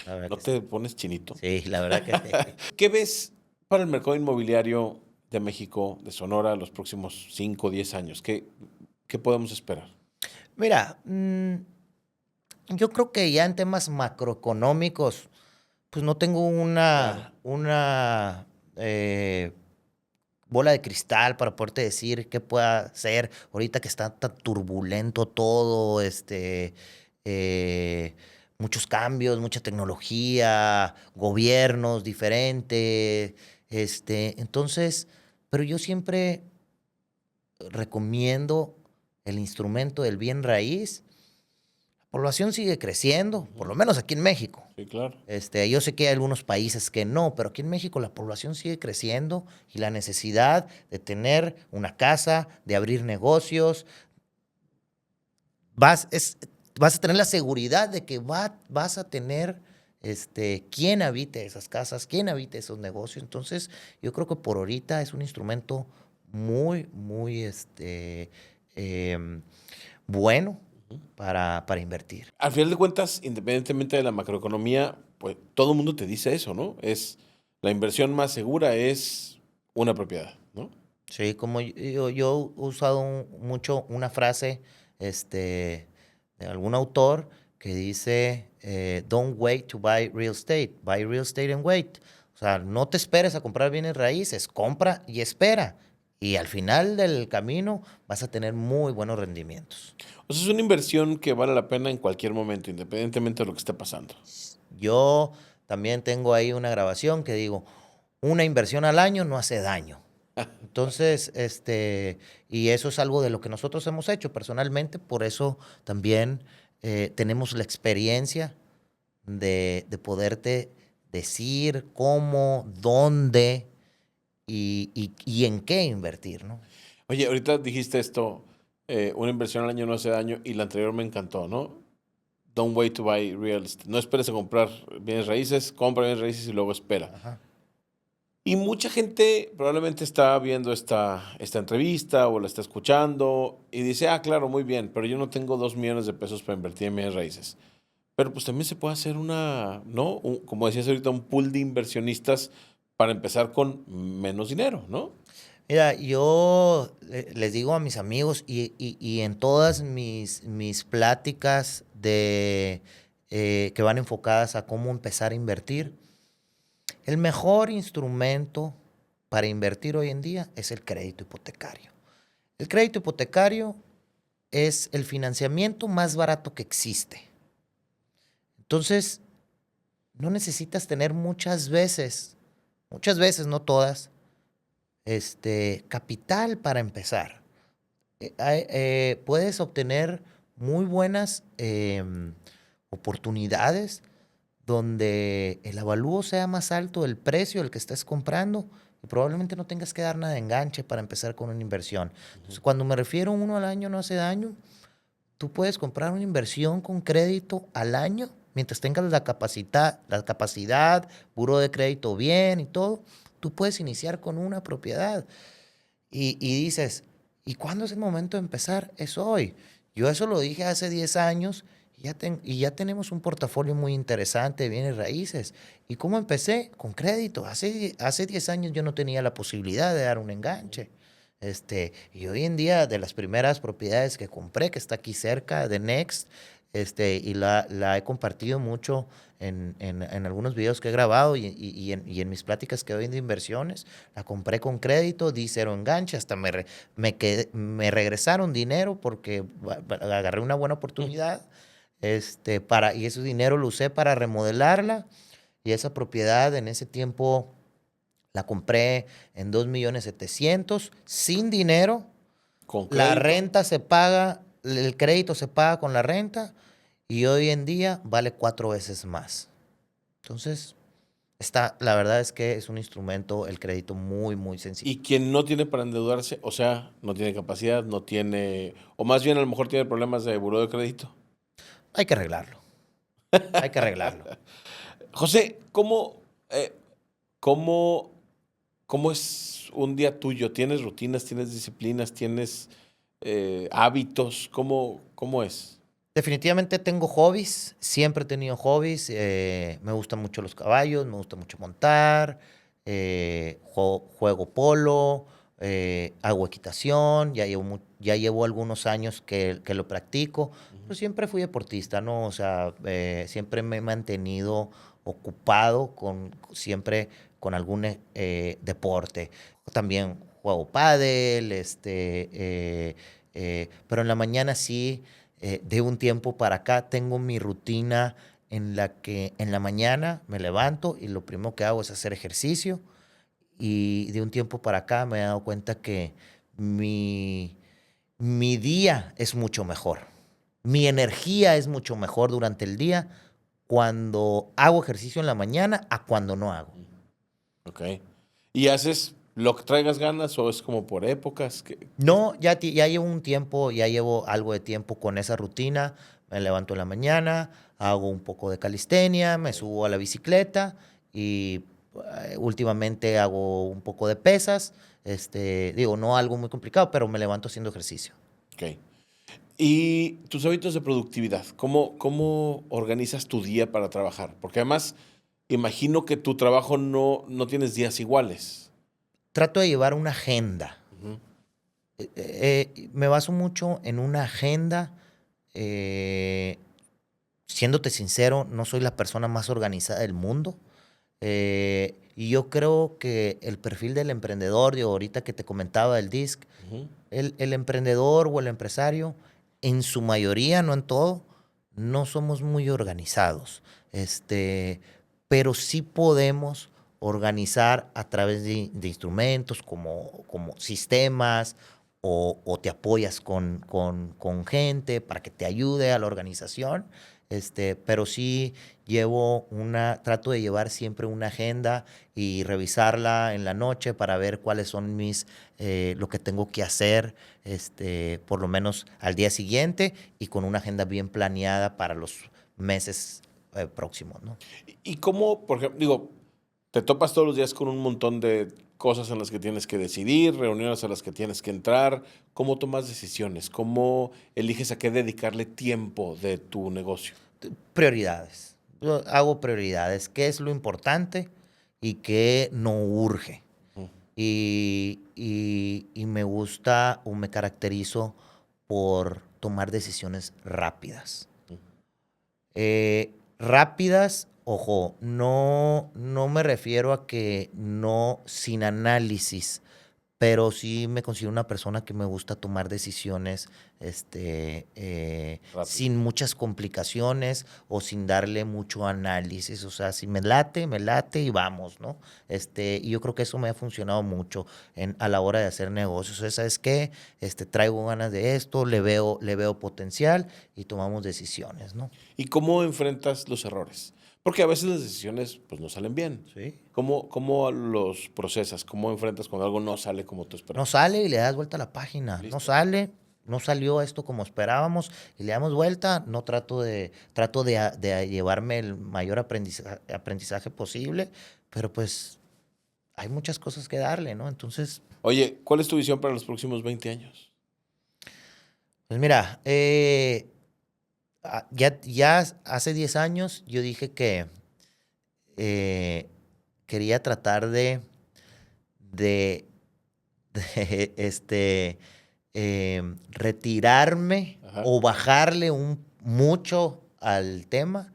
La verdad no que sí. te pones chinito? Sí, la verdad que sí. ¿Qué ves para el mercado inmobiliario de México, de Sonora, los próximos 5 o 10 años? ¿Qué podemos esperar? Mira, yo creo que ya en temas macroeconómicos, pues no tengo Claro. una bola de cristal para poderte decir qué pueda hacer ahorita que está tan turbulento todo, muchos cambios, mucha tecnología, gobiernos diferentes, entonces, pero yo siempre recomiendo el instrumento del bien raíz. La población sigue creciendo, por lo menos aquí en México. Sí, claro. Yo sé que hay algunos países que no, pero aquí en México la población sigue creciendo y la necesidad de tener una casa, de abrir negocios, vas a tener la seguridad de que vas a tener quien habite esas casas, quien habite esos negocios. Entonces, yo creo que por ahorita es un instrumento muy, muy bueno para invertir. Al final de cuentas, independientemente de la macroeconomía, pues todo el mundo te dice eso, ¿no? Es la inversión más segura es una propiedad, ¿no? Sí, como yo he usado mucho una frase de algún autor que dice, don't wait to buy real estate and wait. O sea, no te esperes a comprar bienes raíces, compra y espera. Y al final del camino vas a tener muy buenos rendimientos. O sea, es una inversión que vale la pena en cualquier momento, independientemente de lo que esté pasando. Yo también tengo ahí una grabación que digo, una inversión al año no hace daño. Entonces, y eso es algo de lo que nosotros hemos hecho personalmente, por eso también tenemos la experiencia de poderte decir cómo, dónde y en qué invertir, ¿no? Oye, ahorita dijiste esto, una inversión al año no hace daño, y la anterior me encantó, ¿no? Don't wait to buy real estate. No esperes a comprar bienes raíces, compra bienes raíces y luego espera. Ajá. Y mucha gente probablemente está viendo esta entrevista o la está escuchando y dice, ah, claro, muy bien, pero yo no tengo 2 millones de pesos para invertir en bienes raíces. Pero pues también se puede hacer ¿no? Como decías ahorita, un pool de inversionistas para empezar con menos dinero, ¿no? Mira, yo les digo a mis amigos y en todas mis pláticas que van enfocadas a cómo empezar a invertir, el mejor instrumento para invertir hoy en día es el crédito hipotecario. El crédito hipotecario es el financiamiento más barato que existe. Entonces, no necesitas tener muchas veces, no todas, capital para empezar. Puedes obtener muy buenas oportunidades donde el avalúo sea más alto del precio del que estés comprando y probablemente no tengas que dar nada de enganche para empezar con una inversión. Entonces, cuando me refiero a uno al año no hace daño, tú puedes comprar una inversión con crédito al año mientras tengas la capacidad, buro de crédito bien y todo. Tú puedes iniciar con una propiedad y dices, ¿y cuándo es el momento de empezar? Es hoy. Yo eso lo dije hace 10 años y ya tenemos un portafolio muy interesante de bienes raíces. ¿Y cómo empecé? Con crédito. Hace 10 años yo no tenía la posibilidad de dar un enganche. Y hoy en día, de las primeras propiedades que compré, que está aquí cerca de Next, y la he compartido mucho en algunos videos que he grabado y en mis pláticas que doy de inversiones, la compré con crédito, di cero enganche, hasta me regresaron dinero porque agarré una buena oportunidad, y ese dinero lo usé para remodelarla, y esa propiedad en ese tiempo la compré en 2.700.000 sin dinero. Con La crédito. renta se paga, el crédito se paga con la renta y hoy en día vale 4 veces más. Entonces, la verdad es que es un instrumento, el crédito, muy, muy sencillo. Y quien no tiene para endeudarse, o sea, no tiene capacidad, no tiene, o más bien a lo mejor tiene problemas de buró de crédito. Hay que arreglarlo. Hay que arreglarlo. José, eh, cómo, cómo es un día tuyo? ¿Tienes rutinas, tienes disciplinas, tienes hábitos? ¿Cómo es? Definitivamente tengo hobbies, siempre he tenido hobbies, me gustan mucho los caballos, me gusta mucho montar, juego polo, hago equitación, ya llevo algunos años que lo practico, pero siempre fui deportista, ¿no? O sea, siempre me he mantenido ocupado siempre con algún deporte. También juego pádel, pero en la mañana sí, de un tiempo para acá tengo mi rutina en la que en la mañana me levanto y lo primero que hago es hacer ejercicio y de un tiempo para acá me he dado cuenta que mi, mi día es mucho mejor. Mi energía es mucho mejor durante el día cuando hago ejercicio en la mañana a cuando no hago. Ok. ¿Y haces lo que traigas ganas o es como por épocas? No, ya llevo un tiempo, ya llevo algo de tiempo con esa rutina. Me levanto en la mañana, hago un poco de calistenia, me subo a la bicicleta y últimamente hago un poco de pesas. Digo, no algo muy complicado, pero me levanto haciendo ejercicio. Ok. ¿Y tus hábitos de productividad? ¿Cómo organizas tu día para trabajar? Porque además, imagino que tu trabajo no tienes días iguales. Trato de llevar una agenda. Ujú. Me baso mucho en una agenda. eh, Siéndote sincero, no soy la persona más organizada del mundo. Y yo creo que el perfil del emprendedor, de ahorita que te comentaba del DISC, Ujú. el emprendedor o el empresario, en su mayoría, no en todo, no somos muy organizados. Pero sí podemos organizar a través de instrumentos como sistemas o te apoyas con gente para que te ayude a la organización. Pero sí trato de llevar siempre una agenda y revisarla en la noche para ver cuáles son lo que tengo que hacer, por lo menos al día siguiente y con una agenda bien planeada para los meses próximos, ¿no? ¿Y cómo, por ejemplo, digo, te topas todos los días con un montón de cosas en las que tienes que decidir, reuniones a las que tienes que entrar? ¿Cómo tomas decisiones? ¿Cómo eliges a qué dedicarle tiempo de tu negocio? Prioridades. Yo hago prioridades. ¿Qué es lo importante y qué no urge? Mm. Y me gusta o me caracterizo por tomar decisiones rápidas. Mm. Rápidas, ojo, no me refiero a que no sin análisis, pero sí me considero una persona que me gusta tomar decisiones Rápido. sin muchas complicaciones o sin darle mucho análisis. O sea, si me late y vamos, ¿no? Y yo creo que eso me ha funcionado mucho a la hora de hacer negocios. O sea, ¿sabes qué? Traigo ganas de esto, le veo potencial y tomamos decisiones, ¿no? ¿Y cómo enfrentas los errores? Porque a veces las decisiones pues no salen bien. Sí. ¿Cómo los procesas? ¿Cómo enfrentas cuando algo no sale como tú No esperabas? sale y le das vuelta a la página. No Listo. sale, no salió esto como esperábamos y le damos vuelta. No trato de llevarme el mayor aprendizaje posible, pero pues hay muchas cosas que darle, ¿no? Entonces, Oye, ¿cuál es tu visión para los próximos 20 años? pues mira, ya hace 10 años yo dije que eh, quería tratar de, retirarme Ajá. o bajarle mucho al tema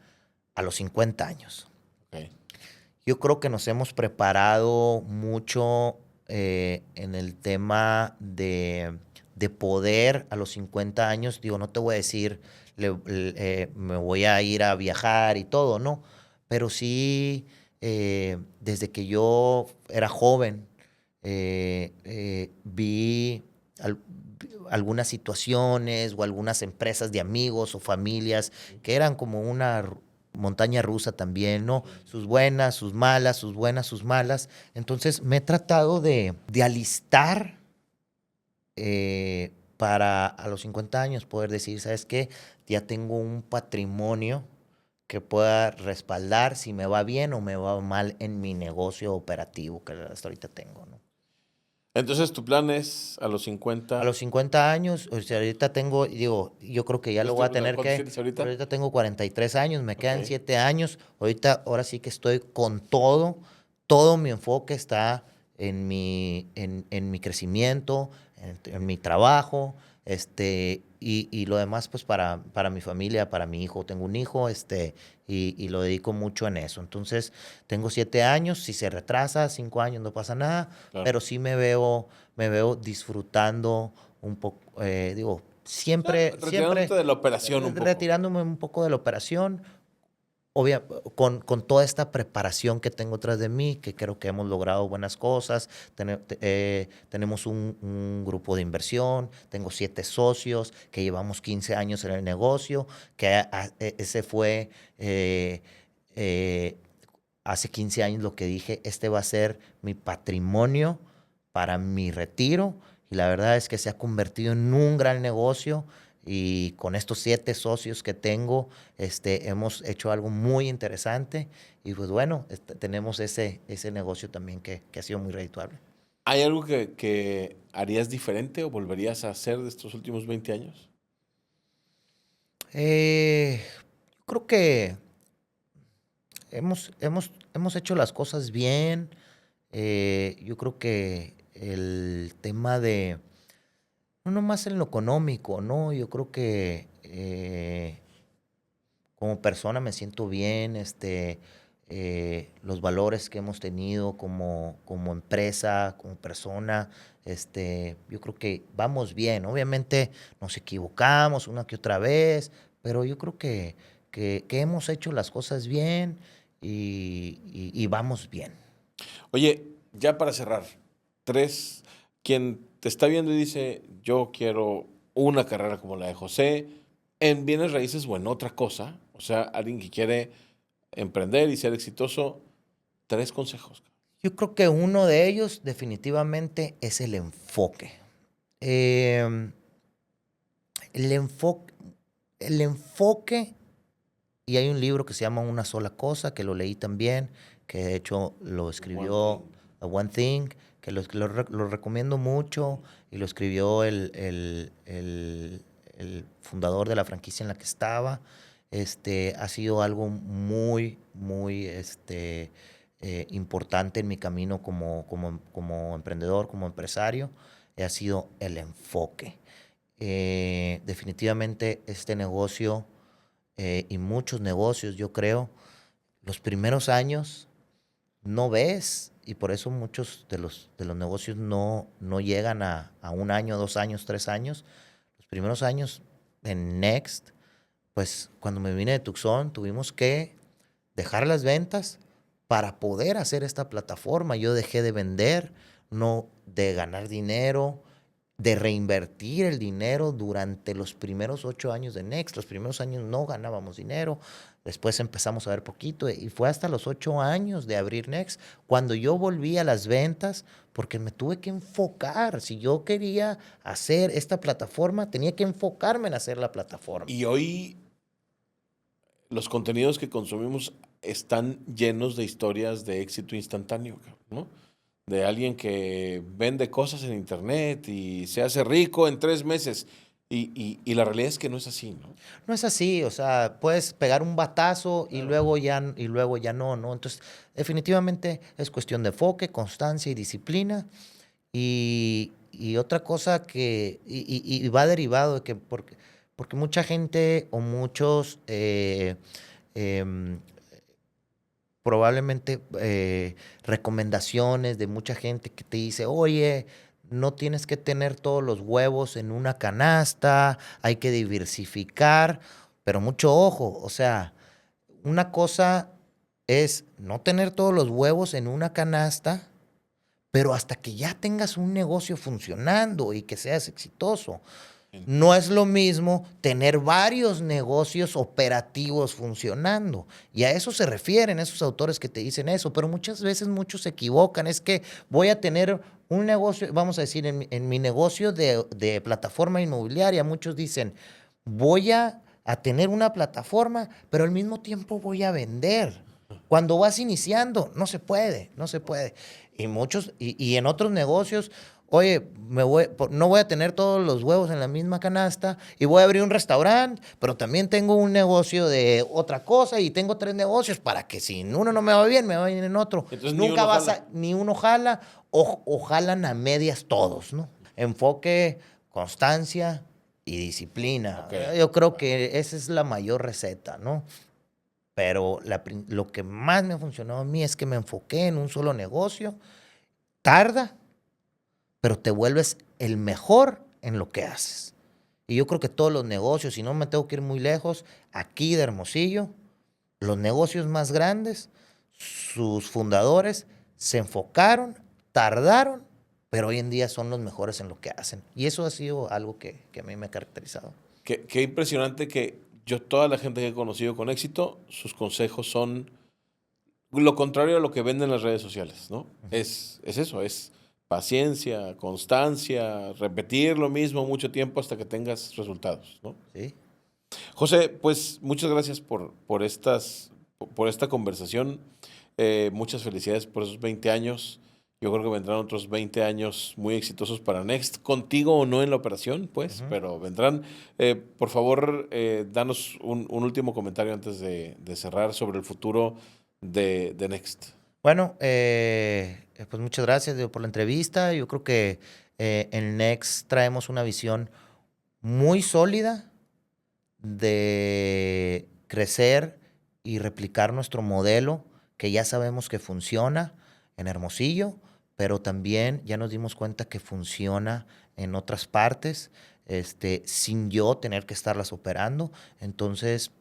a los 50 años. Ok. Yo creo que nos hemos preparado mucho en el tema de poder a los 50 años. Digo, no te voy a decir, me voy a ir a viajar y todo, ¿no? Pero sí, desde que yo era joven, vi algunas situaciones o algunas empresas de amigos o familias que eran como una montaña rusa también, ¿no? Sus buenas, sus malas, sus buenas, sus malas. Entonces me he tratado de alistar para a los 50 años poder decir, ¿sabes qué? Ya tengo un patrimonio que pueda respaldar si me va bien o me va mal en mi negocio operativo que hasta ahorita tengo, ¿no? Entonces, tu plan es a los A 50. los 50 años, o sea, ahorita tengo, digo, yo creo que ya lo voy a tener ¿Cuántos que, tienes ahorita? ahorita tengo 43 años, me Ok. quedan 7 años, ahora sí que estoy con todo mi enfoque está en mi crecimiento, en mi trabajo, y lo demás, pues para mi familia, para mi hijo. Tengo un hijo, y lo dedico mucho en eso. Entonces, tengo 7 años, si se retrasa, 5 años, no pasa nada, Claro. pero sí me veo disfrutando un poco, digo, siempre, Retirándote siempre de la operación un poco. retirándome un poco de la operación, con toda esta preparación que tengo tras de mí, que creo que hemos logrado buenas cosas. Tenemos un grupo de inversión, tengo 7 socios que llevamos 15 años en el negocio, que ese fue hace 15 años lo que dije, este va a ser mi patrimonio para mi retiro, y la verdad es que se ha convertido en un gran negocio. Y con estos 7 socios que tengo, hemos hecho algo muy interesante, y pues bueno, tenemos ese negocio también que ha sido muy redituable. ¿Hay algo que harías diferente o volverías a hacer de estos últimos 20 años? Yo creo que hemos hecho las cosas bien. Yo creo que el tema de, no nomás en lo económico, ¿no? Yo creo que como persona me siento bien, los valores que hemos tenido como empresa, como persona, yo creo que vamos bien. Obviamente nos equivocamos una que otra vez, pero yo creo que hemos hecho las cosas bien, y vamos bien. Oye, ya para cerrar, 3, quien te está viendo y dice, yo quiero una carrera como la de José, en bienes raíces o en otra cosa, o sea, alguien que quiere emprender y ser exitoso, 3 consejos. Yo creo que uno de ellos definitivamente es el enfoque. Em, el enfoque, el enfoque, y hay un libro que se llama Una sola cosa, que lo leí también, que de hecho lo escribió Thing. A One Thing, que lo recomiendo mucho, y lo escribió el fundador de la franquicia en la que estaba. Ha sido algo muy, muy importante en mi camino como emprendedor, como empresario. Ha sido el enfoque. Definitivamente este negocio, y muchos negocios, yo creo, los primeros años no ves, y por eso muchos de los negocios no llegan a 1 año, 2 años, 3 años. Los primeros años en Next, pues cuando me vine de Tucson, tuvimos que dejar las ventas para poder hacer esta plataforma. Yo dejé de vender, no de ganar dinero, de reinvertir el dinero durante los primeros 8 años de Next. Los primeros años no ganábamos dinero, después empezamos a ver poquito, y fue hasta los 8 años de abrir Next cuando yo volví a las ventas, porque me tuve que enfocar. Si yo quería hacer esta plataforma, tenía que enfocarme en hacer la plataforma. Y hoy los contenidos que consumimos están llenos de historias de éxito instantáneo, ¿no? De alguien que vende cosas en internet y se hace rico en 3 meses. Y la realidad es que no es así, ¿no? No es así, o sea, puedes pegar un batazo y Claro. luego ya no, ¿no? Entonces, definitivamente es cuestión de enfoque, constancia y disciplina. Y otra cosa y va derivado de que, porque mucha gente o muchos, em, probablemente, recomendaciones de mucha gente que te dice, oye, no tienes que tener todos los huevos en una canasta, hay que diversificar, pero mucho ojo. O sea, una cosa es no tener todos los huevos en una canasta, pero hasta que ya tengas un negocio funcionando y que seas exitoso. No es lo mismo tener varios negocios operativos funcionando. Y a eso se refieren esos autores que te dicen eso. Pero muchas veces muchos se equivocan. Es que voy a tener un negocio, vamos a decir, en mi negocio de plataforma inmobiliaria, muchos dicen, voy a tener una plataforma, pero al mismo tiempo voy a vender. Cuando vas iniciando, no se puede, no se puede. Y en otros negocios, oye, no voy a tener todos los huevos en la misma canasta, y voy a abrir un restaurante, pero también tengo un negocio de otra cosa, y tengo 3 negocios para que si en uno no me va bien, me va bien en otro. Entonces Nunca ni uno jala, o jalan a medias todos, ¿no? Enfoque, constancia y disciplina. Ok. Yo creo que esa es la mayor receta, ¿no? Pero lo que más me ha funcionado a mí es que me enfoqué en un solo negocio. Tarda, pero te vuelves el mejor en lo que haces. Y yo creo que todos los negocios, si no me tengo que ir muy lejos, aquí de Hermosillo, los negocios más grandes, sus fundadores se enfocaron, tardaron, pero hoy en día son los mejores en lo que hacen. Y eso ha sido algo que a mí me ha caracterizado. Qué impresionante que yo, toda la gente que he conocido con éxito, sus consejos son lo contrario a lo que venden las redes sociales, ¿no? Es eso, es paciencia, constancia, repetir lo mismo mucho tiempo hasta que tengas resultados, ¿no? ¿Sí? José, pues muchas gracias por esta conversación. Muchas felicidades por esos 20 años. Yo creo que vendrán otros 20 años muy exitosos para Next, contigo o no en la operación, pues, pero vendrán. Por favor, danos un último comentario antes de cerrar sobre el futuro de Next. Bueno, pues muchas gracias digo, por la entrevista. Yo creo que en Next traemos una visión muy sólida de crecer y replicar nuestro modelo que ya sabemos que funciona en Hermosillo, pero también ya nos dimos cuenta que funciona en otras partes, sin yo tener que estarlas operando. Entonces,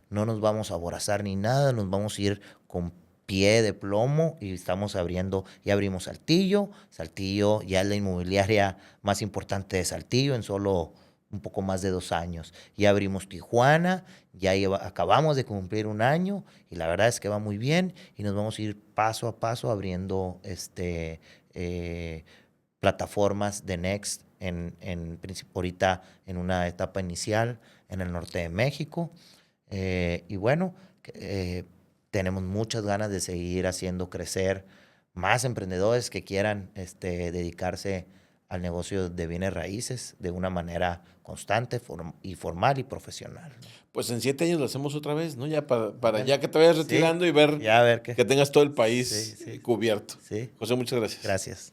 no nos vamos a aborazar ni nada, nos vamos a ir con pie de plomo y estamos abriendo, ya abrimos Saltillo. Saltillo ya es la inmobiliaria más importante de Saltillo en solo un poco más de 2 años. Ya abrimos Tijuana, acabamos de cumplir 1 año y la verdad es que va muy bien y nos vamos a ir paso a paso abriendo plataformas de Next ahorita en una etapa inicial en el norte de México. Y bueno, tenemos muchas ganas de seguir haciendo crecer más emprendedores que quieran dedicarse al negocio de bienes raíces de una manera constante y formal y profesional. Pues en 7 años lo hacemos otra vez, ¿no? Ya para Bueno, ya que te vayas sí, retirando y ver ya a ver qué. que tengas todo el Sí, país sí, cubierto. sí. José, muchas gracias. Gracias.